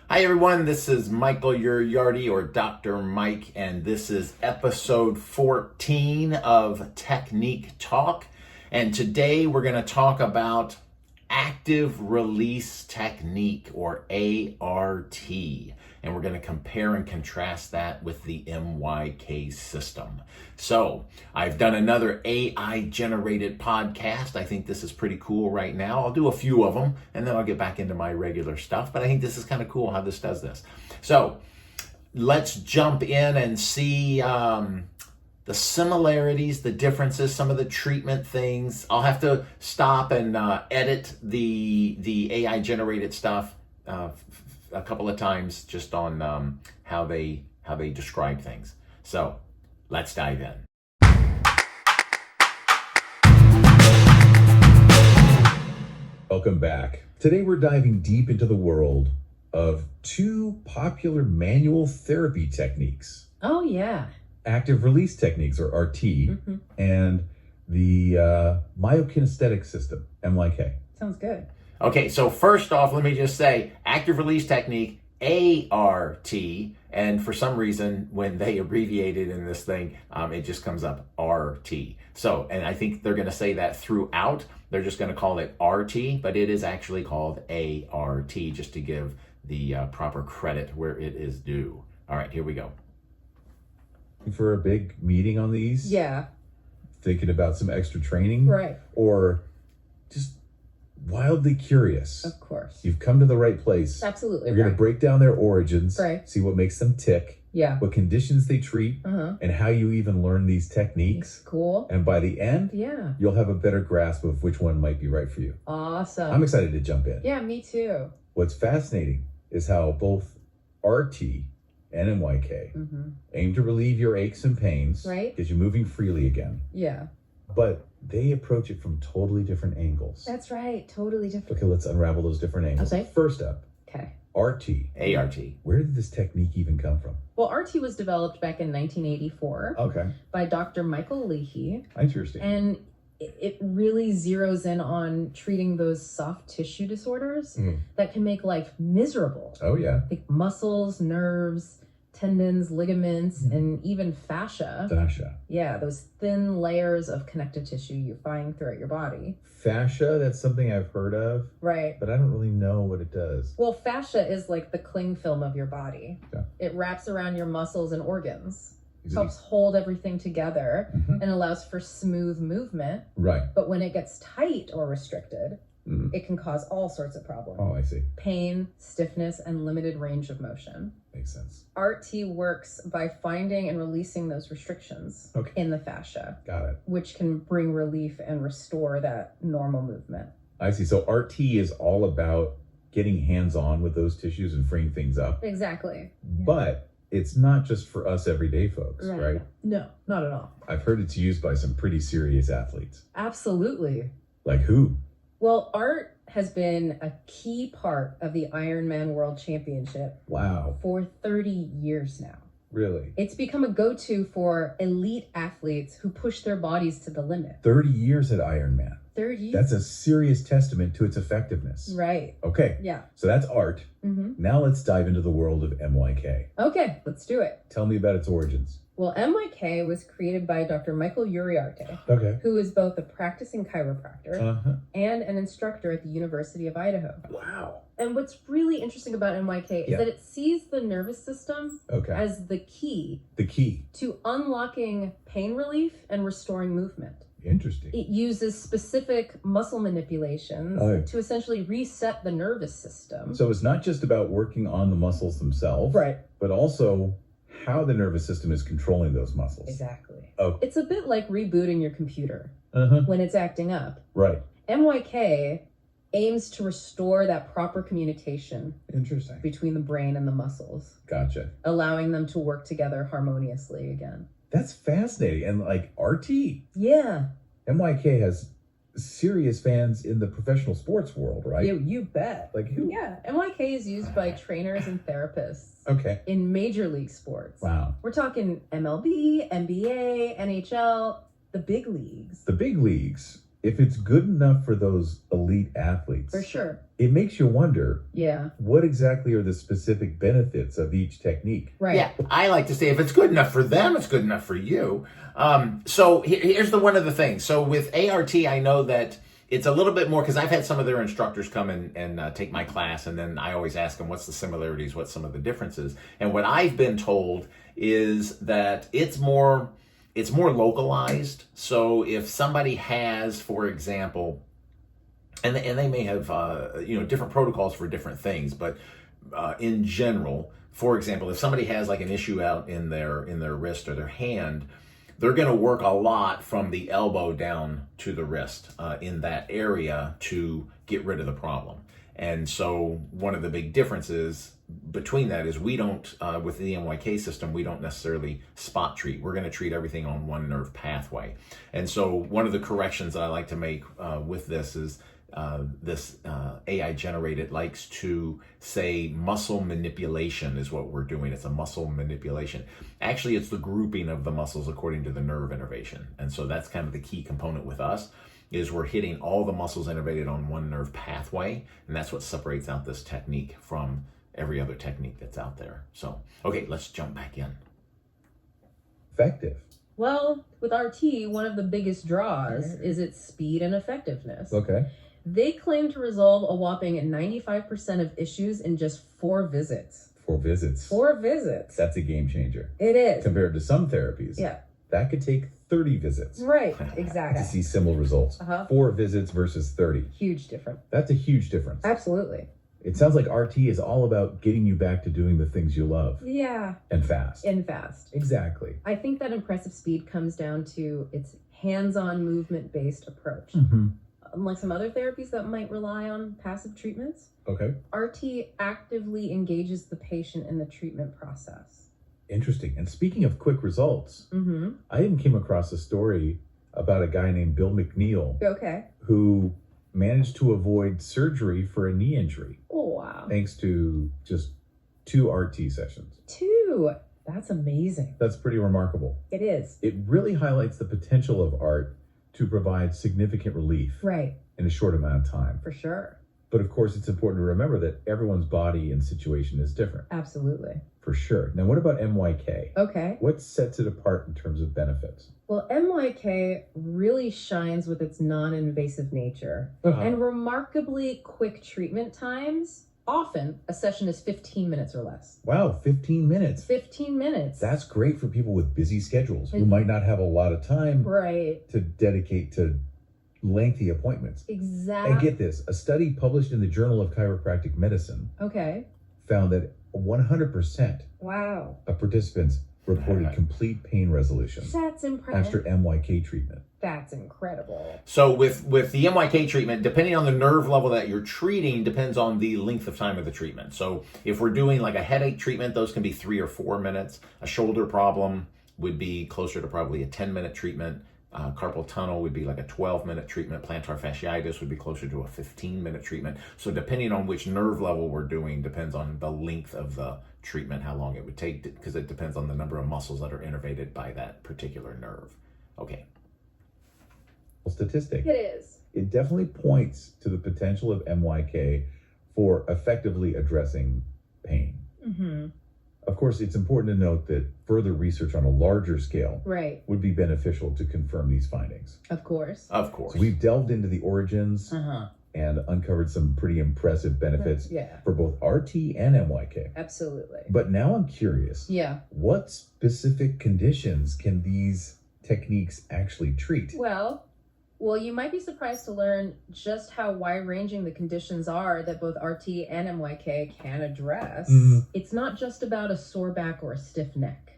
Hi everyone, this is Michael Uriarty or Dr. Mike, and this is episode 14 of Technique Talk. And today we're going to talk about active release technique or ART. And we're going to compare and contrast that with the MYK system. So I've done another AI generated podcast. I think this is pretty cool right now. I'll do a few of them and then I'll get back into my regular stuff. But I think this is kind of cool how this does this. So let's jump in and see the similarities, the differences, some of the treatment things. I'll have to stop and edit the AI generated stuff a couple of times just on how they describe things. So let's dive in. Welcome back. Today we're diving deep into the world of two popular manual therapy techniques. Oh yeah. Active release techniques, or RT, and the myokinesthetic system, MYK. Sounds good. Okay, so first off, let me just say active release technique, ART, and for some reason, when they abbreviate it in this thing, it just comes up RT. So, and I think they're going to say that throughout. They're just going to call it RT, but it is actually called ART, just to give the proper credit where it is due. All right, here we go. For a big meeting on these? Yeah. Thinking about some extra training? Right. Or just wildly curious? Of course. You've come to the right place. Absolutely. We're going to break down their origins, Right. see what makes them tick, Yeah. what conditions they treat, and how you even learn these techniques. Cool. And by the end, Yeah. you'll have a better grasp of which one might be right for you. Awesome. I'm excited to jump in. Yeah, me too. What's fascinating is how both RT and MYK aim to relieve your aches and pains, Right. because you're moving freely again, Yeah. but they approach it from totally different angles. That's right. Totally different. Okay, let's unravel those different angles. Okay. First up, Okay. RT. ART. Where did this technique even come from? Well, RT was developed back in 1984 Okay, by Dr. Michael Leahy, interesting. and it really zeroes in on treating those soft tissue disorders that can make life miserable. Oh yeah, Like muscles, nerves, tendons, ligaments, and even fascia. fascia. Yeah, those thin layers of connective tissue you find throughout your body. Fascia, that's something I've heard of, Right. but I don't really know what it does. Well, fascia is like the cling film of your body. Yeah. It wraps around your muscles and organs, Is it- helps hold everything together, and allows for smooth movement. Right. But when it gets tight or restricted, Mhm. it can cause all sorts of problems. Oh, I see. Pain, stiffness, and limited range of motion. Makes sense. RT works by finding and releasing those restrictions in the fascia, Got it. which can bring relief and restore that normal movement. I see. So RT is all about getting hands-on with those tissues and freeing things up. Exactly. But it's not just for us everyday folks, right? No, not at all. I've heard it's used by some pretty serious athletes. Absolutely. Like who? Well, art has been a key part of the Ironman World Championship Wow. for 30 years now. Really? It's become a go-to for elite athletes who push their bodies to the limit. 30 years at Ironman. 30 years? That's a serious testament to its effectiveness. Right. Okay. Yeah. So that's art. Now let's dive into the world of MYK. Okay, let's do it. Tell me about its origins. Well, MYK was created by Dr. Michael Uriarty, Okay. who is both a practicing chiropractor Uh-huh. and an instructor at the University of Idaho. Wow. And what's really interesting about MYK is Yeah. that it sees the nervous system Okay. as the key The key. to unlocking pain relief and restoring movement. Interesting. It uses specific muscle manipulations Oh. to essentially reset the nervous system. So it's not just about working on the muscles themselves, Right. but also how the nervous system is controlling those muscles. Exactly. Oh. It's a bit like rebooting your computer Uh-huh. when it's acting up. Right. MYK aims to restore that proper communication Interesting. between the brain and the muscles, Gotcha. allowing them to work together harmoniously again. That's fascinating. And like RT, Yeah. MYK has serious fans in the professional sports world, right? You bet. Like who? Yeah. MYK is used by trainers and therapists Okay. in major league sports. Wow. We're talking MLB, NBA, NHL, the big leagues. The big leagues. if it's good enough for those elite athletes, For sure. it makes you wonder Yeah. what exactly are the specific benefits of each technique. Right. Yeah, I like to say if it's good enough for them, it's good enough for you. So here's one of the things. So with ART, I know that it's a little bit more, because I've had some of their instructors come and take my class, and then I always ask them what's the similarities, what's some of the differences. And what I've been told is that it's more localized. So if somebody has, for example, and they may have different protocols for different things, but in general, for example, if somebody has like an issue out in their wrist or their hand, they're going to work a lot from the elbow down to the wrist in that area to get rid of the problem. And so one of the big differences between that is we don't, with the MYK system, we don't necessarily spot treat. We're going to treat everything on one nerve pathway. And so one of the corrections that I like to make with this is this AI generated likes to say muscle manipulation is what we're doing. It's a muscle manipulation. Actually, it's the grouping of the muscles according to the nerve innervation. And so that's kind of the key component with us, is we're hitting all the muscles innervated on one nerve pathway. And that's what separates out this technique from every other technique that's out there. So, okay, let's jump back in. Effective. Well, with RT, one of the biggest draws is its speed and effectiveness. Okay. They claim to resolve a whopping 95% of issues in just 4 visits. 4 visits. 4 visits. That's a game changer. It is. Compared to some therapies. Yeah. That could take 30 visits Right. to Exactly. see similar results. 4 visits versus 30. Huge difference. That's a huge difference. Absolutely. It sounds like RT is all about getting you back to doing the things you love. Yeah. And fast. And fast. Exactly. I think that impressive speed comes down to its hands-on movement-based approach. Mm-hmm. Unlike some other therapies that might rely on passive treatments, Okay. RT actively engages the patient in the treatment process. Interesting. And speaking of quick results, Mm-hmm. I even came across a story about a guy named Bill McNeil Okay. who managed to avoid surgery for a knee injury Oh, wow. thanks to just 2 RT sessions. 2. That's amazing. That's pretty remarkable. It is. It really highlights the potential of art to provide significant relief Right. in a short amount of time. For sure. But of course, it's important to remember that everyone's body and situation is different, Absolutely. for sure. Now, what about MYK? Okay. What sets it apart in terms of benefits? Well, MYK really shines with its non-invasive nature and remarkably quick treatment times. Often, a session is 15 minutes or less. Wow, 15 minutes. 15 minutes. That's great for people with busy schedules who might not have a lot of time right. to dedicate to lengthy appointments. Exactly. And get this, a study published in the Journal of Chiropractic Medicine Okay. found that 100% Wow. of participants reported complete pain resolution That's impressive. after MYK treatment. That's incredible. So with the MYK treatment, depending on the nerve level that you're treating, depends on the length of time of the treatment. So if we're doing like a headache treatment, those can be 3 or 4 minutes. A shoulder problem would be closer to probably a 10-minute treatment. Carpal tunnel would be like a 12-minute treatment. Plantar fasciitis would be closer to a 15-minute treatment. So depending on which nerve level we're doing depends on the length of the treatment, how long it would take, because it depends on the number of muscles that are innervated by that particular nerve. Okay. Statistic. It is. It definitely points to the potential of MYK for effectively addressing pain. Mm-hmm. Of course, it's important to note that further research on a larger scale Right. would be beneficial to confirm these findings. Of course. Of course. So we've delved into the origins and uncovered some pretty impressive benefits Yeah. for both RT and MYK. Absolutely. But now I'm curious, Yeah. what specific conditions can these techniques actually treat? Well, you might be surprised to learn just how wide-ranging the conditions are that both RT and MYK can address. It's not just about a sore back or a stiff neck.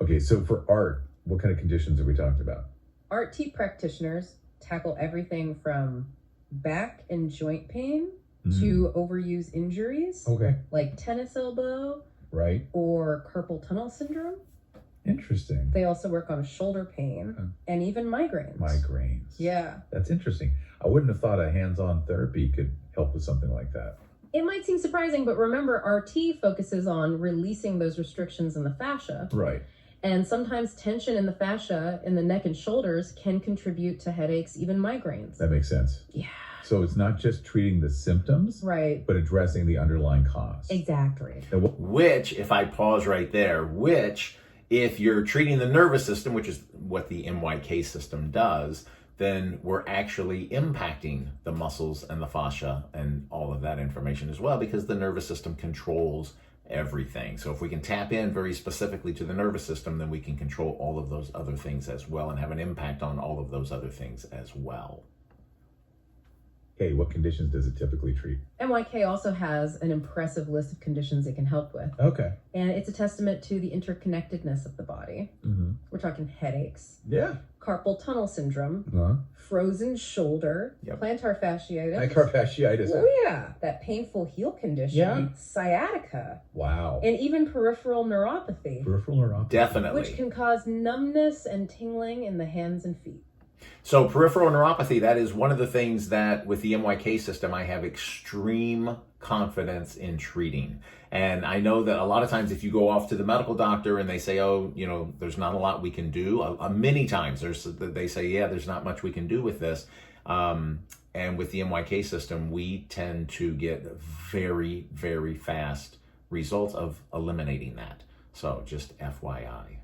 Okay, so for art, what kind of conditions are we talking about? RT practitioners tackle everything from back and joint pain to overuse injuries Okay, like tennis elbow right. or carpal tunnel syndrome. Interesting. They also work on shoulder pain and even migraines. Migraines. Yeah. That's interesting. I wouldn't have thought a hands-on therapy could help with something like that. It might seem surprising, but remember, RT focuses on releasing those restrictions in the fascia. Right. And sometimes tension in the fascia in the neck and shoulders can contribute to headaches, even migraines. That makes sense. Yeah. So it's not just treating the symptoms, Right. but addressing the underlying cause. Exactly. Which, if I pause right there, if you're treating the nervous system, which is what the MYK system does, then we're actually impacting the muscles and the fascia and all of that information as well, because the nervous system controls everything. So if we can tap in very specifically to the nervous system, then we can control all of those other things as well and have an impact on all of those other things as well. Okay, what conditions does it typically treat? MYK also has an impressive list of conditions it can help with. Okay. And it's a testament to the interconnectedness of the body. Mm-hmm. We're talking headaches, Yeah. carpal tunnel syndrome, Uh-huh. frozen shoulder, Yep. plantar fasciitis. Fasciitis. Oh yeah, that painful heel condition, Yeah. sciatica, Wow. and even peripheral neuropathy, Peripheral neuropathy. Definitely. which can cause numbness and tingling in the hands and feet. So peripheral neuropathy, that is one of the things that with the MYK system, I have extreme confidence in treating. And I know that a lot of times if you go off to the medical doctor and they say, oh, there's not a lot we can do, many times they say, yeah, there's not much we can do with this. And with the MYK system, we tend to get very, very fast results of eliminating that. So just FYI.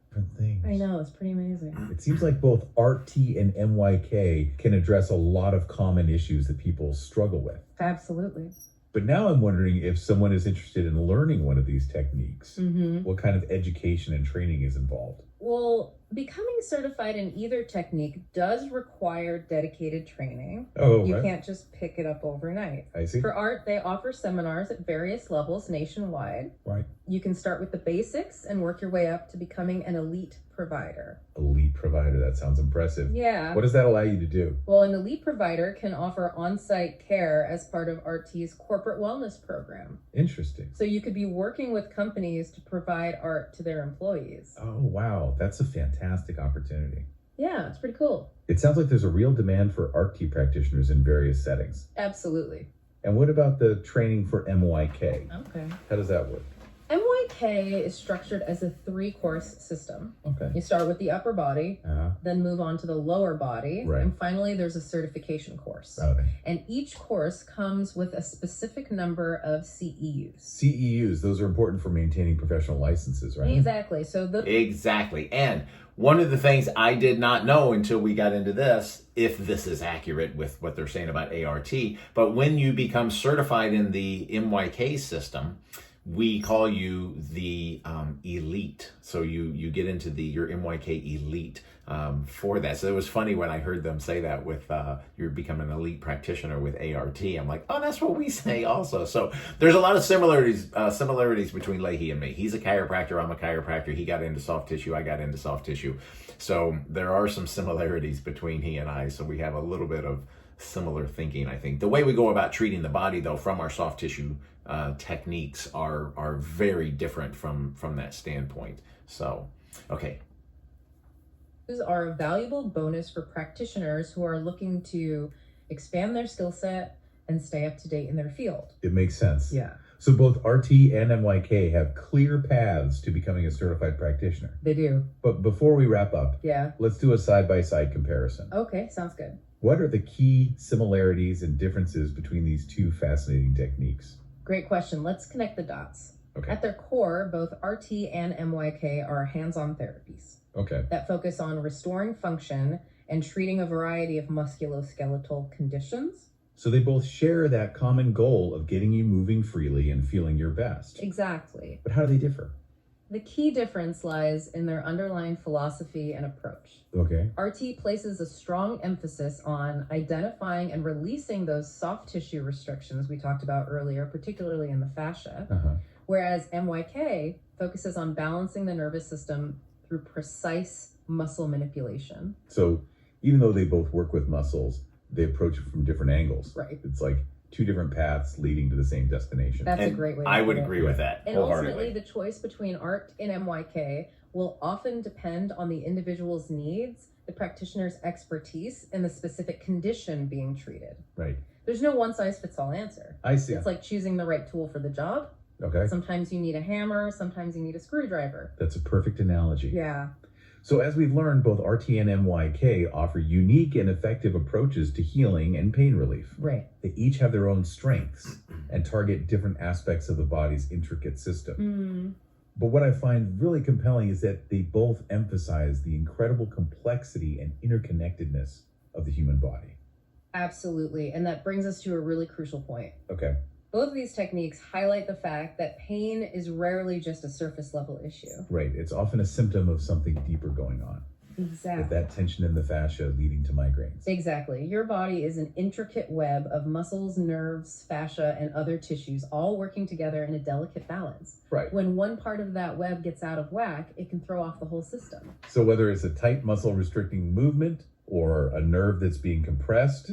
Different things. I know, it's pretty amazing. It seems like both RT and MYK can address a lot of common issues that people struggle with. Absolutely. But now I'm wondering if someone is interested in learning one of these techniques, Mm-hmm. what kind of education and training is involved? Well, becoming certified in either technique does require dedicated training. Oh, You right. can't just pick it up overnight. I see. For art, they offer seminars at various levels nationwide. Right. You can start with the basics and work your way up to becoming an elite provider. Elite provider. That sounds impressive. Yeah. What does that allow you to do? Well, an elite provider can offer on-site care as part of RT's corporate wellness program. Interesting. So you could be working with companies to provide art to their employees. Oh, wow. That's a fantastic opportunity. Yeah, it's pretty cool. It sounds like there's a real demand for RT practitioners in various settings. Absolutely. And what about the training for MYK? Okay. How does that work? MYK is structured as a 3-course system. Okay. You start with the upper body, Uh-huh. then move on to the lower body, Right. and finally there's a certification course. Okay. And each course comes with a specific number of CEUs. CEUs, those are important for maintaining professional licenses, right? Exactly. So Exactly. And one of the things I did not know until we got into this, if this is accurate with what they're saying about ART, but when you become certified in the MYK system, we call you the elite. So you get into your MYK elite for that. So it was funny when I heard them say that with you're becoming an elite practitioner with ART. I'm like, oh, that's what we say also. So there's a lot of similarities between Leahy and me. He's a chiropractor. I'm a chiropractor. He got into soft tissue. I got into soft tissue. So there are some similarities between he and I. So we have a little bit of similar thinking, I think. The way we go about treating the body, though, from our soft tissue techniques are very different from that standpoint. So, okay. are a valuable bonus for practitioners who are looking to expand their skill set and stay up to date in their field. It makes sense. Yeah, So both RT and MYK have clear paths to becoming a certified practitioner. they do. But before we wrap up, Yeah. let's do a side-by-side comparison. Okay, sounds good. What are the key similarities and differences between these two fascinating techniques? Great question. Let's connect the dots. Okay. At their core, both RT and MYK are hands-on therapies Okay. that focus on restoring function and treating a variety of musculoskeletal conditions. So they both share that common goal of getting you moving freely and feeling your best. Exactly. But how do they differ? The key difference lies in their underlying philosophy and approach. Okay. RT places a strong emphasis on identifying and releasing those soft tissue restrictions we talked about earlier, particularly in the fascia, Uh-huh. whereas MYK focuses on balancing the nervous system through precise muscle manipulation. So even though they both work with muscles, they approach it from different angles. Right. It's like two different paths leading to the same destination. That's a And great way to I would put it. agree with that And ultimately, wholeheartedly. the choice between ART and MYK will often depend on the individual's needs, the practitioner's expertise, and the specific condition being treated. Right. There's no one-size-fits-all answer. I see. It's like choosing the right tool for the job, Okay. Sometimes you need a hammer, sometimes you need a screwdriver. That's a perfect analogy. Yeah. So as we've learned, both RT and MYK offer unique and effective approaches to healing and pain relief. Right. They each have their own strengths and target different aspects of the body's intricate system. But what I find really compelling is that they both emphasize the incredible complexity and interconnectedness of the human body. Absolutely. And that brings us to a really crucial point. Okay. Both of these techniques highlight the fact that pain is rarely just a surface level issue. Right. It's often a symptom of something deeper going on. Exactly. With that tension in the fascia leading to migraines. Exactly. Your body is an intricate web of muscles, nerves, fascia, and other tissues all working together in a delicate balance. Right. When one part of that web gets out of whack, it can throw off the whole system. So whether it's a tight muscle restricting movement or a nerve that's being compressed,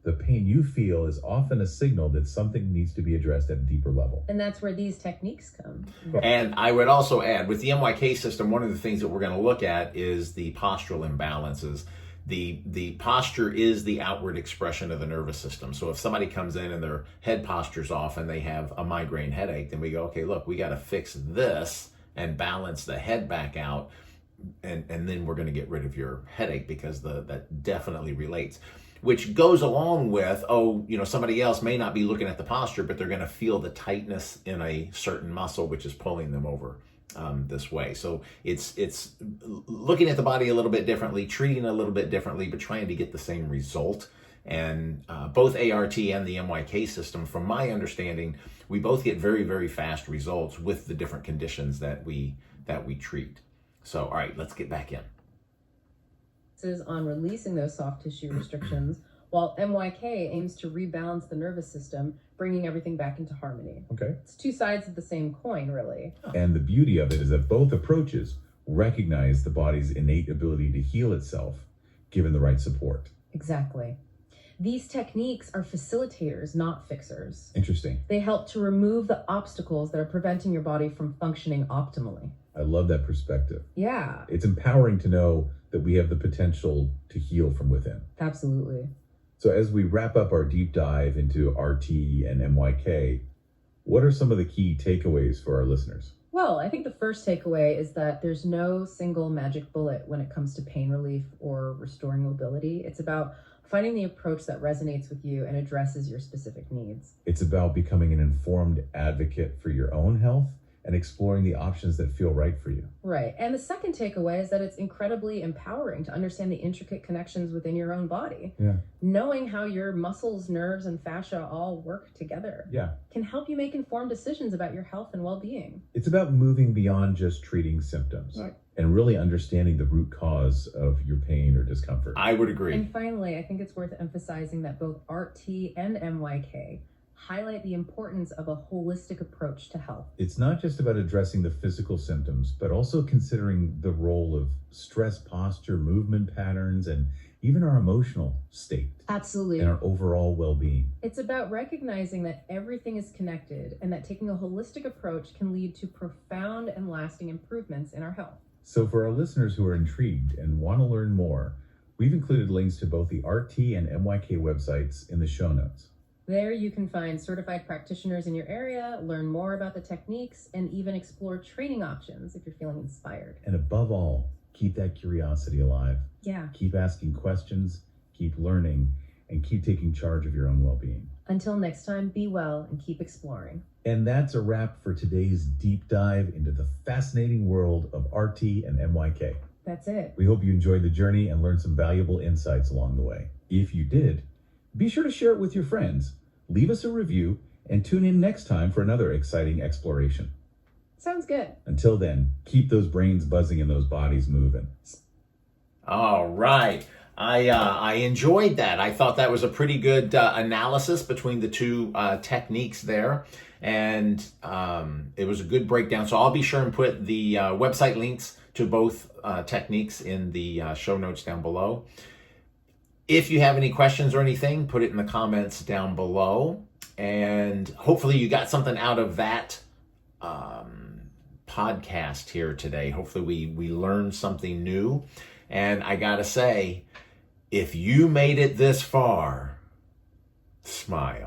the pain you feel is often a signal that something needs to be addressed at a deeper level. And that's where these techniques come. And I would also add, with the MYK system, one of the things that we're going to look at is the postural imbalances. The posture is the outward expression of the nervous system. So if somebody comes in and their head posture's off and they have a migraine headache, then we go, okay, look, we got to fix this and balance the head back out. And then we're going to get rid of your headache, because that definitely relates. Which goes along with, somebody else may not be looking at the posture, but they're going to feel the tightness in a certain muscle, which is pulling them over this way. So it's looking at the body a little bit differently, treating a little bit differently, but trying to get the same result. And both ART and the MYK system, from my understanding, we both get very, very fast results with the different conditions that we treat. So, all right, let's get back in. On releasing those soft tissue restrictions, while MYK aims to rebalance the nervous system, bringing everything back into harmony. Okay. It's two sides of the same coin, really. And the beauty of it is that both approaches recognize the body's innate ability to heal itself, given the right support. Exactly. These techniques are facilitators, not fixers. Interesting. They help to remove the obstacles that are preventing your body from functioning optimally. I love that perspective. Yeah. It's empowering to know that we have the potential to heal from within. Absolutely. So as we wrap up our deep dive into RT and MYK, what are some of the key takeaways for our listeners? Well, I think the first takeaway is that there's no single magic bullet when it comes to pain relief or restoring mobility. It's about finding the approach that resonates with you and addresses your specific needs. It's about becoming an informed advocate for your own health and exploring the options that feel right for you. Right. And the second takeaway is that it's incredibly empowering to understand the intricate connections within your own body. Yeah. Knowing how your muscles, nerves, and fascia all work together can help you make informed decisions about your health and well-being. It's about moving beyond just treating symptoms and really understanding the root cause of your pain or discomfort. I would agree. And finally, I think it's worth emphasizing that both RT and MYK highlight the importance of a holistic approach to health. It's not just about addressing the physical symptoms, but also considering the role of stress, posture, movement patterns, and even our emotional state. Absolutely. And our overall well-being. It's about recognizing that everything is connected and that taking a holistic approach can lead to profound and lasting improvements in our health. So for our listeners who are intrigued and want to learn more, we've included links to both the RT and MYK websites in the show notes. There you can find certified practitioners in your area, learn more about the techniques, and even explore training options if you're feeling inspired. And above all, keep that curiosity alive. Yeah. Keep asking questions, keep learning, and keep taking charge of your own well-being. Until next time, be well and keep exploring. And that's a wrap for today's deep dive into the fascinating world of RT and MYK. That's it. We hope you enjoyed the journey and learned some valuable insights along the way. If you did, be sure to share it with your friends, leave us a review, and tune in next time for another exciting exploration. Sounds good. Until then, keep those brains buzzing and those bodies moving. All right. I enjoyed that. I thought that was a pretty good analysis between the two techniques there. And it was a good breakdown. So I'll be sure and put the website links to both techniques in the show notes down below. If you have any questions or anything, put it in the comments down below. And hopefully you got something out of that podcast here today. Hopefully we learned something new. And I gotta say, if you made it this far, smile.